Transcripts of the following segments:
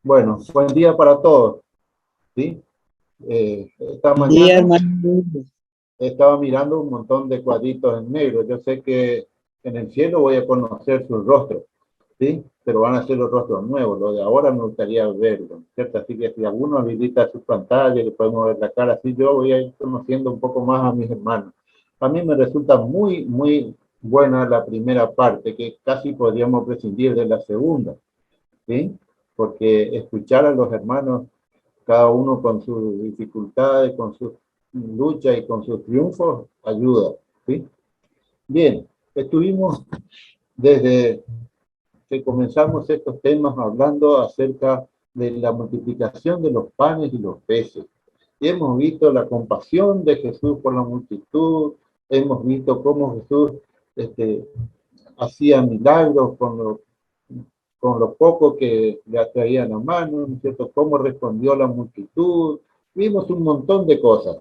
Bueno, buen día para todos, ¿sí? Esta Buen día, mañana hermano. estaba mirando un montón de cuadritos en negro. Yo sé que en el cielo voy a conocer sus rostros, ¿sí? Pero van a ser los rostros nuevos. Lo de ahora me gustaría verlo, ¿cierto? Así que si alguno habilita su pantalla, le podemos ver la cara, así yo voy a ir conociendo un poco más a mis hermanos. A mí me resulta muy buena la primera parte, que casi podríamos prescindir de la segunda, ¿sí? Porque escuchar a los hermanos, cada uno con sus dificultades, con sus luchas y con sus triunfos, ayuda, ¿sí? Bien, estuvimos desde que comenzamos estos temas hablando acerca de la multiplicación de los panes y los peces. Y hemos visto la compasión de Jesús por la multitud, hemos visto cómo Jesús este, hacía milagros con lo poco que le traían a mano, ¿no es cierto? Cómo respondió la multitud. Vimos un montón de cosas,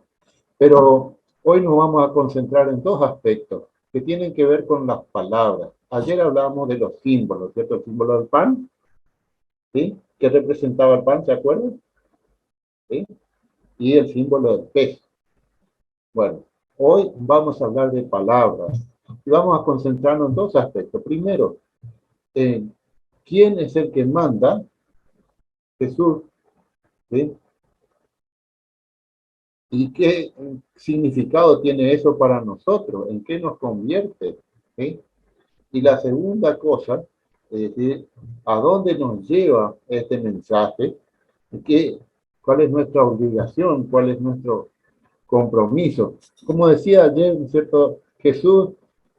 pero hoy nos vamos a concentrar en dos aspectos que tienen que ver con las palabras. Ayer hablábamos de los símbolos, ¿cierto? El símbolo del pan, ¿sí? ¿Qué representaba el pan? ¿Se acuerdan? ¿Sí? Y el símbolo del pez. Bueno, hoy vamos a hablar de palabras y vamos a concentrarnos en dos aspectos. Primero, en quién es el que manda, Jesús, ¿sí? ¿Y qué significado tiene eso para nosotros? ¿En qué nos convierte? ¿Sí? Y la segunda cosa, es decir, ¿a dónde nos lleva este mensaje? ¿Qué, ¿Cuál es nuestra obligación? ¿Cuál es nuestro compromiso? Como decía ayer, ¿cierto? Jesús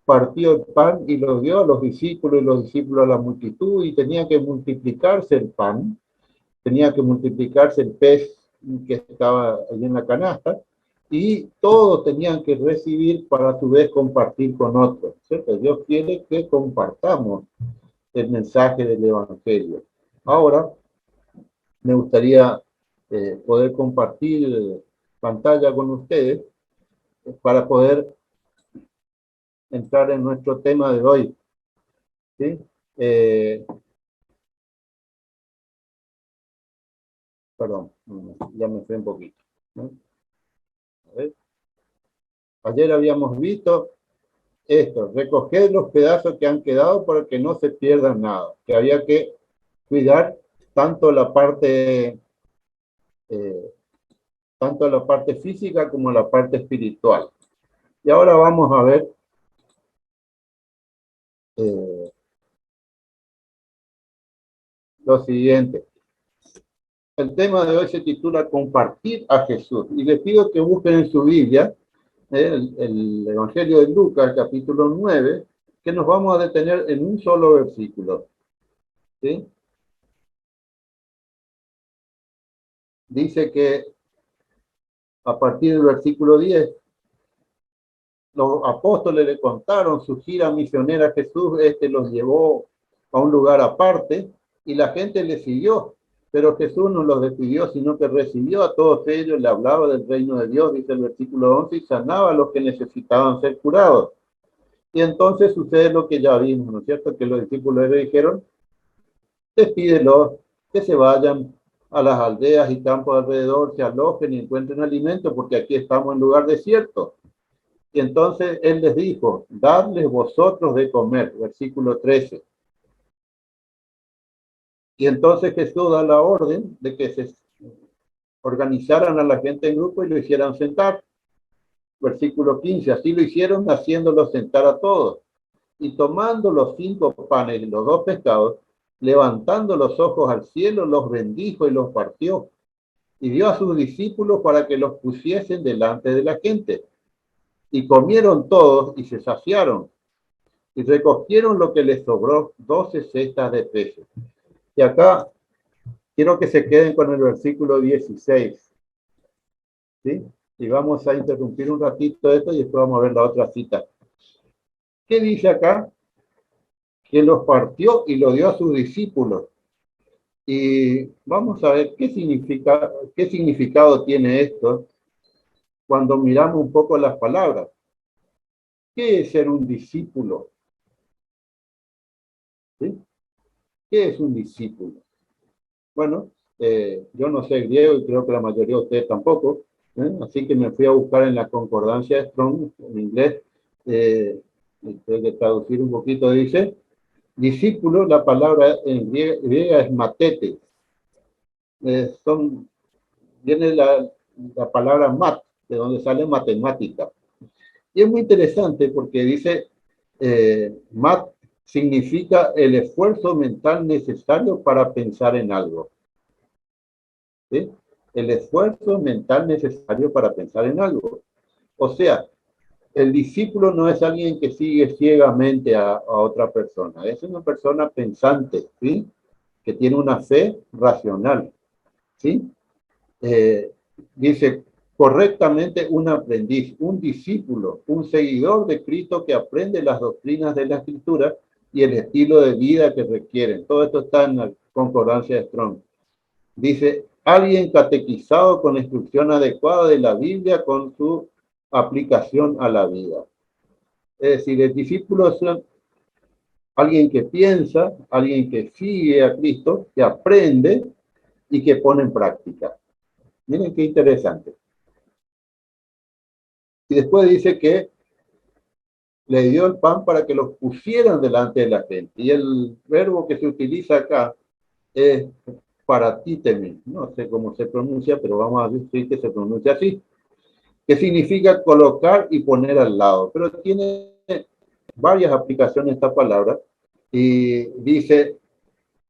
partió el pan y lo dio a los discípulos y los discípulos a la multitud y tenía que multiplicarse el pan, tenía que multiplicarse el pez que estaba allí en la canasta, y todos tenían que recibir para a su vez compartir con otros, ¿cierto? Dios quiere que compartamos el mensaje del Evangelio. Ahora, me gustaría poder compartir pantalla con ustedes para poder entrar en nuestro tema de hoy, ¿sí? Eh, Perdón, ya me fui un poquito, ¿no? A ver. Ayer habíamos visto esto, recoger los pedazos que han quedado para que no se pierdan nada, que había que cuidar tanto la parte, eh, tanto la parte física como la parte espiritual. Y ahora vamos a ver eh, lo siguiente. El tema de hoy se titula Compartir a Jesús. Y les pido que busquen en su Biblia el Evangelio de Lucas, capítulo 9, que nos vamos a detener en un solo versículo, ¿sí? Dice que a partir del versículo 10, los apóstoles le contaron su gira misionera a Jesús, los llevó a un lugar aparte y la gente le siguió, pero Jesús no los despidió, sino que recibió a todos ellos, le hablaba del reino de Dios, dice el versículo 11, y sanaba a los que necesitaban ser curados. Y entonces sucede lo que ya vimos, ¿no es cierto? Que los discípulos le dijeron, despídelos, que se vayan a las aldeas y campos alrededor, se alojen y encuentren alimento, porque aquí estamos en lugar desierto. Y entonces él les dijo, dadles vosotros de comer, versículo 13. Y entonces Jesús da la orden de que se organizaran a la gente en grupo y lo hicieran sentar. Versículo 15, así lo hicieron haciéndolo sentar a todos. Y tomando los 5 panes y los 2 pescados, levantando los ojos al cielo, los bendijo y los partió. Y dio a sus discípulos para que los pusiesen delante de la gente. Y comieron todos y se saciaron. Y recogieron lo que les sobró, 12 cestas de peces. Y acá quiero que se queden con el versículo 16, ¿sí? Y vamos a interrumpir un ratito esto y después vamos a ver la otra cita. ¿Qué dice acá? Que los partió y lo dio a sus discípulos. Y vamos a ver qué significado tiene esto cuando miramos un poco las palabras. ¿Qué es ser un discípulo? ¿Sí? ¿Qué es un discípulo? Bueno, yo no sé griego y creo que la mayoría de ustedes tampoco, ¿eh? Así que me fui a buscar en la concordancia de Strong, en inglés, y tengo que traducir un poquito, dice, discípulo, la palabra en griega es matete, son viene la palabra mat, de donde sale matemática. Y es muy interesante porque dice, mat significa el esfuerzo mental necesario para pensar en algo. ¿Sí? El esfuerzo mental necesario para pensar en algo. O sea, el discípulo no es alguien que sigue ciegamente a otra persona, es una persona pensante, ¿sí? Que tiene una fe racional, ¿sí? eh, dice correctamente un aprendiz, un discípulo, un seguidor de Cristo que aprende las doctrinas de la Escritura y el estilo de vida que requieren. Todo esto está en la concordancia de Strong. Dice, alguien catequizado con instrucción adecuada de la Biblia con su aplicación a la vida. Es decir, el discípulo es alguien que piensa, alguien que sigue a Cristo, que aprende y que pone en práctica. Miren qué interesante. Y después dice que le dio el pan para que los pusieran delante de la gente. Y el verbo que se utiliza acá es paratíteme. No sé cómo se pronuncia, pero vamos a decir que se pronuncia así. Que significa colocar y poner al lado. Pero tiene varias aplicaciones esta palabra. Y dice,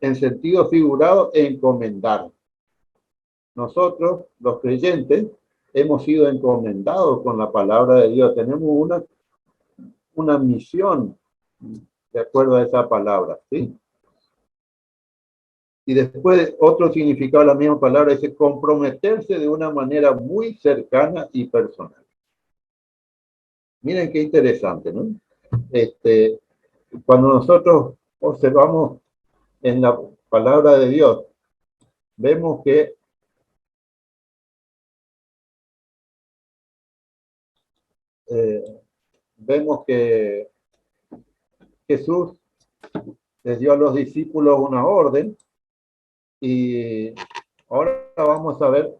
en sentido figurado, encomendar. Nosotros, los creyentes, hemos sido encomendados con la palabra de Dios. Tenemos una misión de acuerdo a esa palabra, ¿sí? Y después otro significado de la misma palabra es comprometerse de una manera muy cercana y personal. Miren qué interesante, ¿no? Cuando nosotros observamos en la palabra de Dios, vemos que eh, vemos que Jesús les dio a los discípulos una orden y ahora vamos a ver,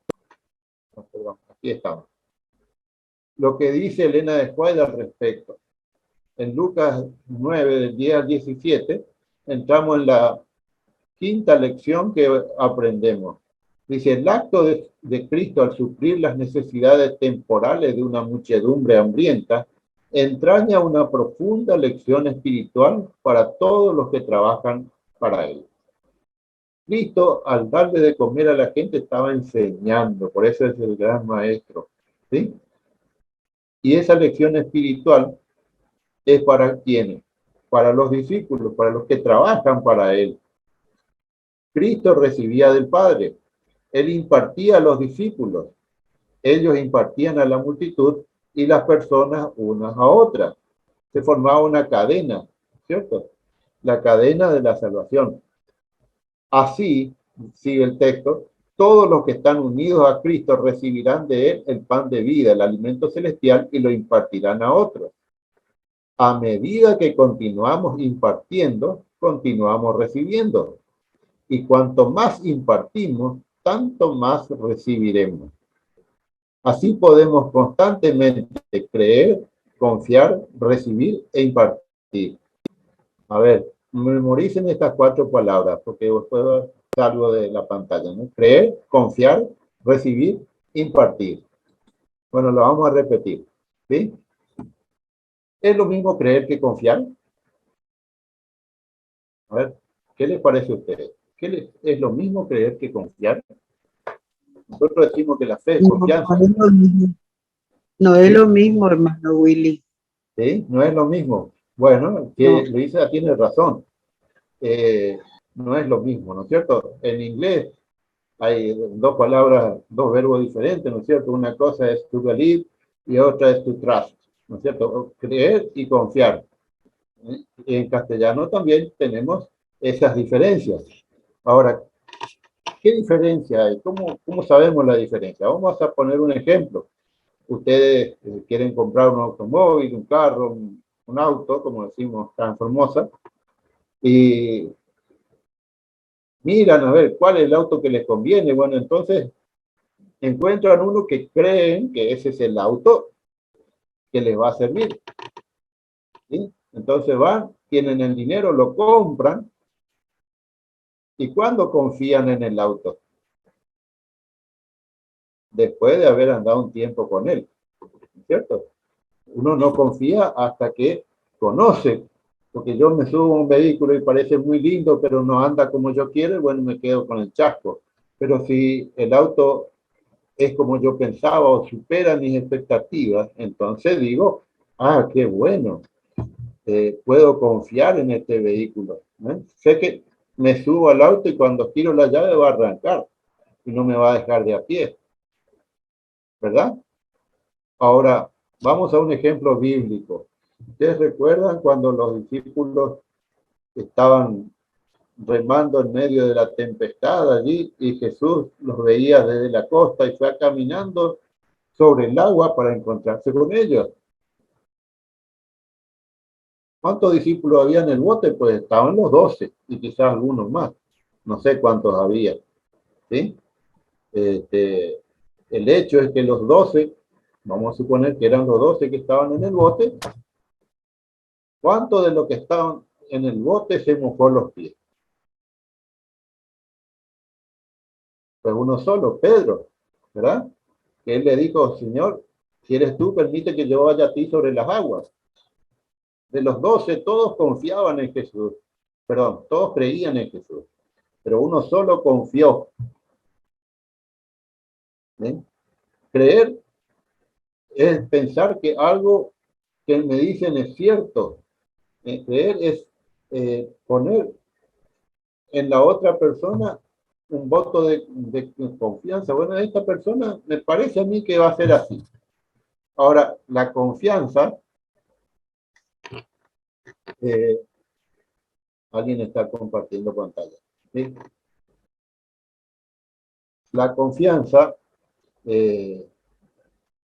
oh, perdón, aquí estamos, lo que dice Elena de White al respecto. En Lucas 9, del 10 al 17, entramos en la quinta lección que aprendemos. Dice, el acto de Cristo al suplir las necesidades temporales de una muchedumbre hambrienta entraña una profunda lección espiritual para todos los que trabajan para Él. Cristo, al darle de comer a la gente, estaba enseñando, por eso es el gran maestro, ¿sí? Y esa lección espiritual es para quienes, para los discípulos, para los que trabajan para Él. Cristo recibía del Padre, Él impartía a los discípulos, ellos impartían a la multitud y las personas unas a otras. Se formaba una cadena, ¿cierto? La cadena de la salvación. Así, sigue el texto, todos los que están unidos a Cristo recibirán de Él el pan de vida, el alimento celestial, y lo impartirán a otros. A medida que continuamos impartiendo, continuamos recibiendo. Y cuanto más impartimos, tanto más recibiremos. Así podemos constantemente creer, confiar, recibir e impartir. A ver, memoricen estas 4 palabras, porque después salgo de la pantalla, ¿no? Creer, confiar, recibir, impartir. Bueno, lo vamos a repetir, ¿sí? ¿Es lo mismo creer que confiar? A ver, ¿qué les parece a ustedes? ¿Es lo mismo creer que confiar? Nosotros decimos que la fe es No, confianza, no es lo mismo. No es ¿sí? lo mismo, hermano Willy. ¿Sí? No es lo mismo. Bueno, que No, Luisa tiene razón. Eh, no es lo mismo, ¿no es cierto? En inglés hay 2 palabras, 2 verbos diferentes, ¿no es cierto? Una cosa es to believe y otra es to trust, ¿no es cierto? Creer y confiar. Y en castellano también tenemos esas diferencias. Ahora, ¿qué diferencia hay? ¿Cómo sabemos la diferencia? Vamos a poner un ejemplo. ustedes quieren comprar un automóvil, un carro, un auto, como decimos tan Formosa, y miran a ver cuál es el auto que les conviene. Bueno, entonces encuentran uno que creen que ese es el auto que les va a servir, ¿sí? Entonces van, tienen el dinero, lo compran, y ¿cuándo confían en el auto? Después de haber andado un tiempo con él, ¿cierto? Uno no confía hasta que conoce, porque yo me subo a un vehículo y parece muy lindo, pero no anda como yo quiero, bueno, me quedo con el chasco. Pero si el auto es como yo pensaba o supera mis expectativas, entonces digo, ah, qué bueno, puedo confiar en este vehículo, ¿eh? Sé que me subo al auto y cuando giro la llave va a arrancar y no me va a dejar de a pie, ¿verdad? Ahora, vamos a un ejemplo bíblico. ¿Ustedes recuerdan cuando los discípulos estaban remando en medio de la tempestad allí y Jesús los veía desde la costa y fue caminando sobre el agua para encontrarse con ellos? ¿Cuántos discípulos había en el bote? Pues estaban los 12 y quizás algunos más. No sé cuántos había, ¿sí? Este, el hecho es que los 12, vamos a suponer que eran los 12 que estaban en el bote, ¿cuántos de los que estaban en el bote se mojó los pies? Pues uno solo, Pedro, ¿verdad? Que él le dijo, Señor, si eres tú, permite que yo vaya a ti sobre las aguas. De los 12, todos confiaban en Jesús, perdón, todos creían en Jesús, pero uno solo confió. ¿Sí? Creer es pensar que algo que me dicen es cierto. Creer es poner en la otra persona un voto de confianza. Bueno, esta persona me parece a mí que va a ser así. Ahora, la confianza, eh, alguien está compartiendo pantalla, ¿sí? La confianza, eh,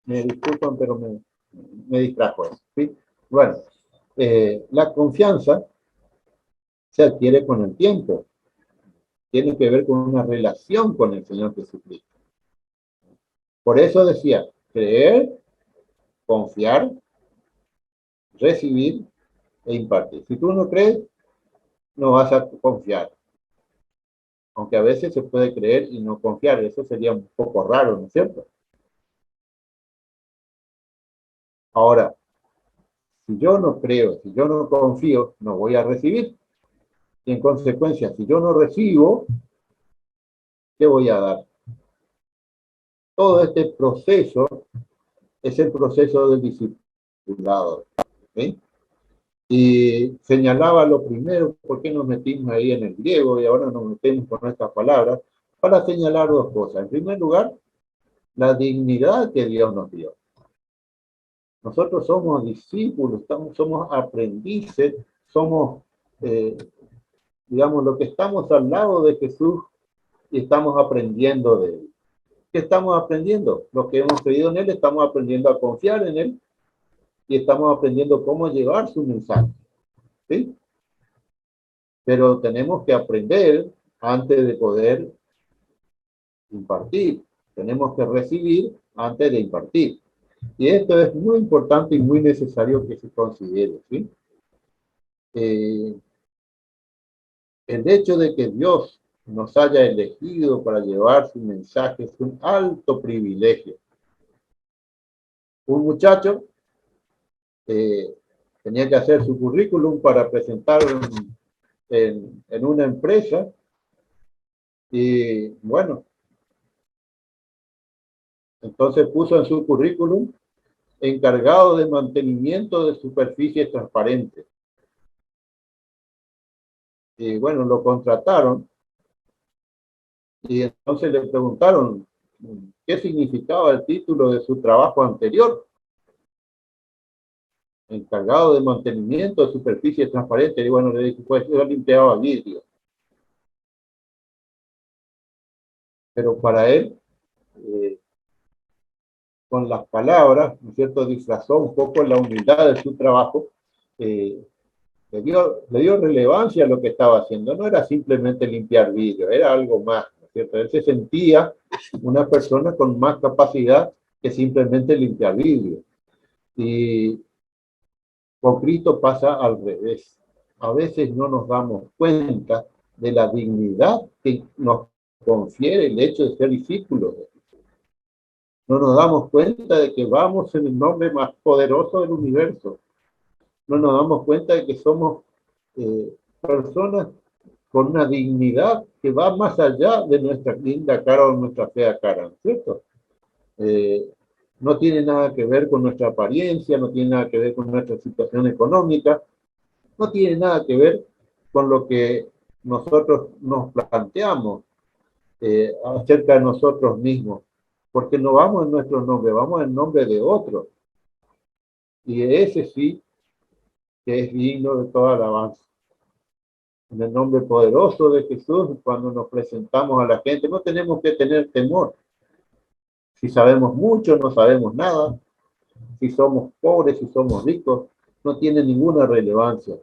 me disculpan, pero me distrajo eso, ¿sí? Bueno, la confianza se adquiere con el tiempo, tiene que ver con una relación con el Señor Jesucristo. Por eso decía, creer, confiar, recibir e impartir. Si tú no crees, no vas a confiar. Aunque a veces se puede creer y no confiar, eso sería un poco raro, ¿no es cierto? Ahora, si yo no creo, si yo no confío, no voy a recibir. Y en consecuencia, si yo no recibo, ¿qué voy a dar? Todo este proceso es el proceso del discipulado, ¿sí? Y señalaba lo primero, ¿por qué nos metimos ahí en el griego y ahora nos metemos con estas palabras? Para señalar dos cosas. En primer lugar, la dignidad que Dios nos dio. Nosotros somos discípulos, somos aprendices, somos, eh, digamos, lo que estamos al lado de Jesús y estamos aprendiendo de Él. ¿Qué estamos aprendiendo? Lo que hemos creído en Él, estamos aprendiendo a confiar en Él y estamos aprendiendo cómo llevar su mensaje, ¿sí? Pero tenemos que aprender antes de poder impartir. Tenemos que recibir antes de impartir. Y esto es muy importante y muy necesario que se considere, ¿sí? Eh, el hecho de que Dios nos haya elegido para llevar su mensaje es un alto privilegio. Un muchacho eh, tenía que hacer su currículum para presentar en una empresa y bueno, entonces puso en su currículum encargado de mantenimiento de superficies transparentes. Y bueno, lo contrataron y entonces le preguntaron qué significaba el título de su trabajo anterior, encargado de mantenimiento de superficies transparentes. Y bueno, le dije, pues yo limpiaba vidrio. Pero para él, eh, con las palabras, ¿no es cierto?, disfrazó un poco la humildad de su trabajo, le dio relevancia a lo que estaba haciendo. No era simplemente limpiar vidrio, era algo más, ¿no es cierto? Él se sentía una persona con más capacidad que simplemente limpiar vidrio. Y con Cristo pasa al revés. A veces no nos damos cuenta de la dignidad que nos confiere el hecho de ser discípulos. No nos damos cuenta de que vamos en el nombre más poderoso del universo. No nos damos cuenta de que somos personas con una dignidad que va más allá de nuestra linda cara o nuestra fea cara, ¿cierto? Eh, no tiene nada que ver con nuestra apariencia, no tiene nada que ver con nuestra situación económica, no tiene nada que ver con lo que nosotros nos planteamos acerca de nosotros mismos, porque no vamos en nuestro nombre, vamos en nombre de otro. Y ese sí que es digno de toda alabanza. En el nombre poderoso de Jesús, cuando nos presentamos a la gente, no tenemos que tener temor. Si sabemos mucho, no sabemos nada. Si somos pobres, si somos ricos, no tiene ninguna relevancia.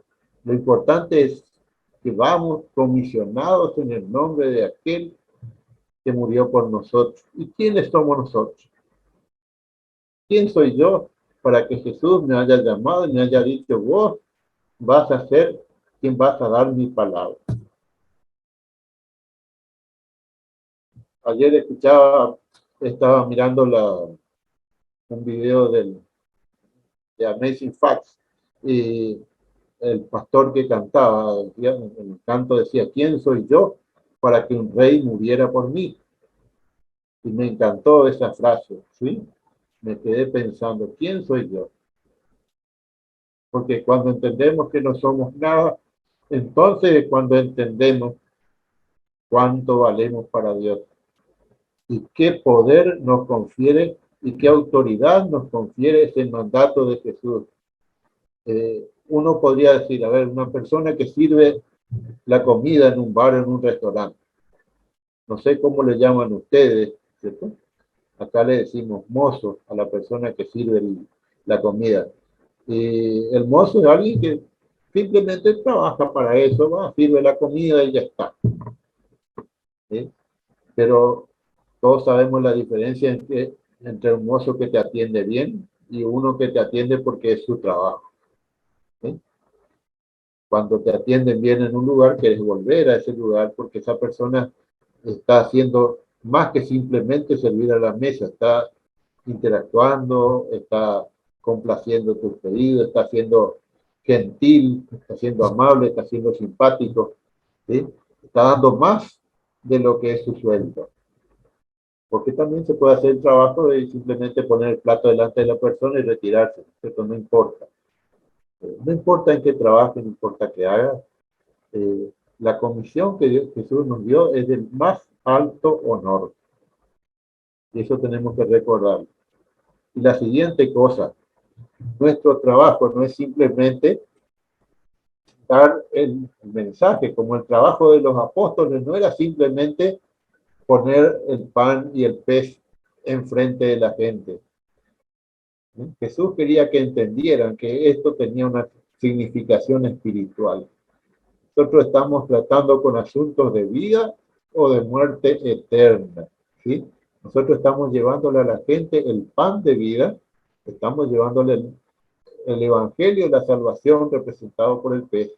Lo importante es que vamos comisionados en el nombre de aquel que murió por nosotros. ¿Y quiénes somos nosotros? ¿Quién soy yo para que Jesús me haya llamado y me haya dicho, vos vas a ser quien vas a dar mi palabra? Ayer estaba mirando un video de Amazing Facts y el pastor que cantaba, el canto decía, ¿quién soy yo para que un rey muriera por mí? Y me encantó esa frase, ¿sí? Me quedé pensando, ¿quién soy yo? Porque cuando entendemos que no somos nada, entonces cuando entendemos cuánto valemos para Dios y qué poder nos confiere y qué autoridad nos confiere ese mandato de Jesús. Uno podría decir, a ver, una persona que sirve la comida en un bar, en un restaurante, no sé cómo le llaman ustedes, ¿cierto? Acá le decimos mozo a la persona que sirve la comida. Y el mozo es alguien que simplemente trabaja para eso, va, sirve la comida y ya está. ¿Sí? Pero todos sabemos la diferencia entre un mozo que te atiende bien y uno que te atiende porque es su trabajo. ¿Sí? Cuando te atienden bien en un lugar, quieres volver a ese lugar porque esa persona está haciendo más que simplemente servir a la mesa, está interactuando, está complaciendo tus pedidos, está siendo gentil, está siendo amable, está siendo simpático, ¿sí? Está dando más de lo que es su sueldo. Porque también se puede hacer el trabajo de simplemente poner el plato delante de la persona y retirarse, esto no importa. No importa en qué trabaje, no importa qué haga. La comisión que Jesús nos dio es del más alto honor. Y eso tenemos que recordar. Y la siguiente cosa, nuestro trabajo no es simplemente dar el mensaje, como el trabajo de los apóstoles no era simplemente poner el pan y el pez enfrente de la gente. Jesús quería que entendieran que esto tenía una significación espiritual. Nosotros estamos tratando con asuntos de vida o de muerte eterna, ¿sí? Nosotros estamos llevándole a la gente el pan de vida, estamos llevándole el evangelio, la salvación representado por el pez,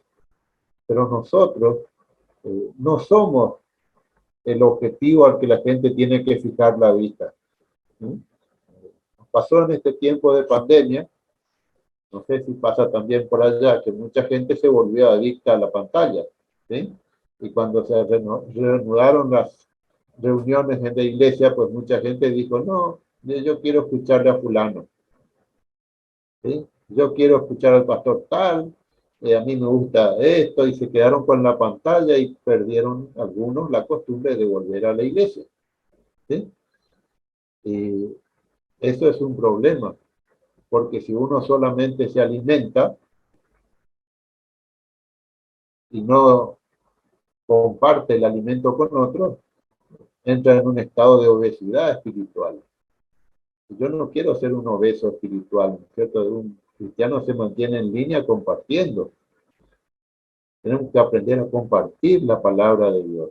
pero nosotros no somos el objetivo al que la gente tiene que fijar la vista. ¿Sí? Pasó en este tiempo de pandemia, no sé si pasa también por allá, que mucha gente se volvió adicta a la pantalla, ¿sí? Y cuando se reanudaron las reuniones en la iglesia, pues mucha gente dijo, no, yo quiero escucharle a fulano, ¿sí? Yo quiero escuchar al pastor tal, a mí me gusta esto, y se quedaron con la pantalla y perdieron algunos la costumbre de volver a la iglesia, ¿sí? Y eso es un problema, porque si uno solamente se alimenta y no comparte el alimento con otros, entra en un estado de obesidad espiritual. Yo no quiero ser un obeso espiritual, ¿no es cierto? Un cristiano se mantiene en línea compartiendo. Tenemos que aprender a compartir la palabra de Dios.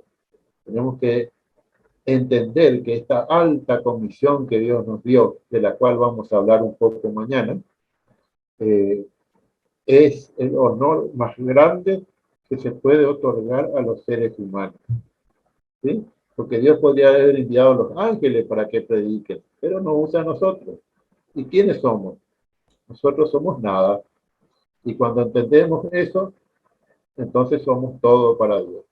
Tenemos que entender que esta alta comisión que Dios nos dio, de la cual vamos a hablar un poco mañana, eh, es el honor más grande que se puede otorgar a los seres humanos. ¿Sí? Porque Dios podría haber enviado a los ángeles para que prediquen, pero no usa a nosotros. ¿Y quiénes somos? Nosotros somos nada. Y cuando entendemos eso, entonces somos todo para Dios.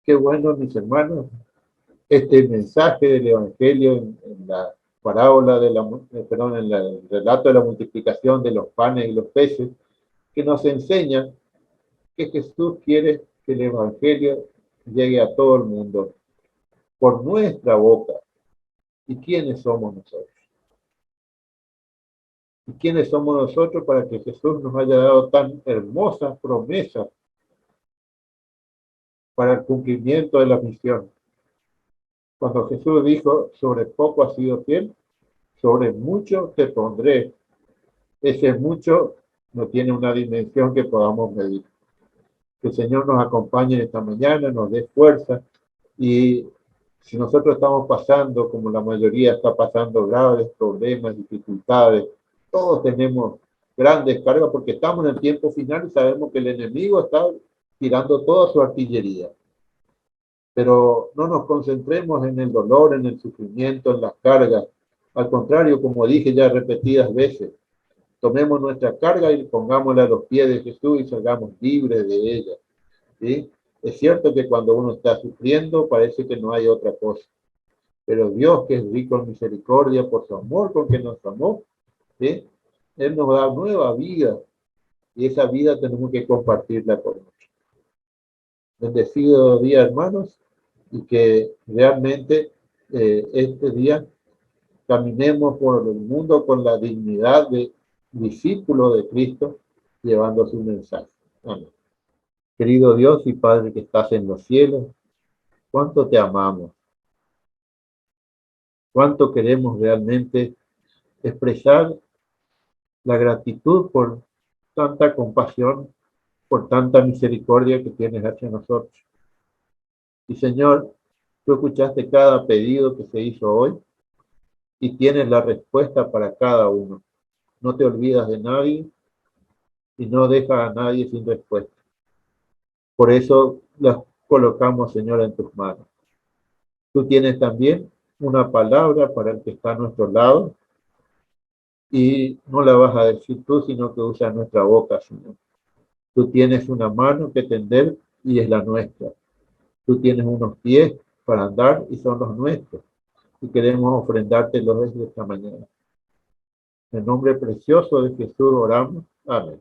Qué bueno, mis hermanos, este mensaje del Evangelio en la parábola de la, perdón, en el relato de la multiplicación de los panes y los peces, que nos enseña que Jesús quiere que el Evangelio llegue a todo el mundo por nuestra boca. ¿Y quiénes somos nosotros? ¿Y quiénes somos nosotros para que Jesús nos haya dado tan hermosas promesas para el cumplimiento de la misión? Cuando Jesús dijo, sobre poco has sido fiel, sobre mucho te pondré. Ese mucho no tiene una dimensión que podamos medir. Que el Señor nos acompañe esta mañana, nos dé fuerza, y si nosotros estamos pasando, como la mayoría está pasando, graves problemas, dificultades, todos tenemos grandes cargas porque estamos en el tiempo final y sabemos que el enemigo está tirando toda su artillería. Pero no nos concentremos en el dolor, en el sufrimiento, en las cargas. Al contrario, como dije ya repetidas veces, tomemos nuestra carga y pongámosla a los pies de Jesús y salgamos libres de ella. ¿Sí? Es cierto que cuando uno está sufriendo parece que no hay otra cosa, pero Dios, que es rico en misericordia por su amor con que nos amó, ¿sí? Él nos da nueva vida y esa vida tenemos que compartirla con otros. Bendecido día, hermanos, y que realmente este día caminemos por el mundo con la dignidad de discípulo de Cristo, llevando su mensaje. Amén. Querido Dios y Padre que estás en los cielos, cuánto te amamos, cuánto queremos realmente expresar la gratitud por tanta compasión, por tanta misericordia que tienes hacia nosotros. Y Señor, tú escuchaste cada pedido que se hizo hoy y tienes la respuesta para cada uno. No te olvidas de nadie y no dejas a nadie sin respuesta. Por eso las colocamos, Señor, en tus manos. Tú tienes también una palabra para el que está a nuestro lado y no la vas a decir tú, sino que usa nuestra boca, Señor. Tú tienes una mano que tender y es la nuestra. Tú tienes unos pies para andar y son los nuestros. Y queremos ofrendártelos desde esta mañana. En el nombre precioso de Jesús oramos. Amén.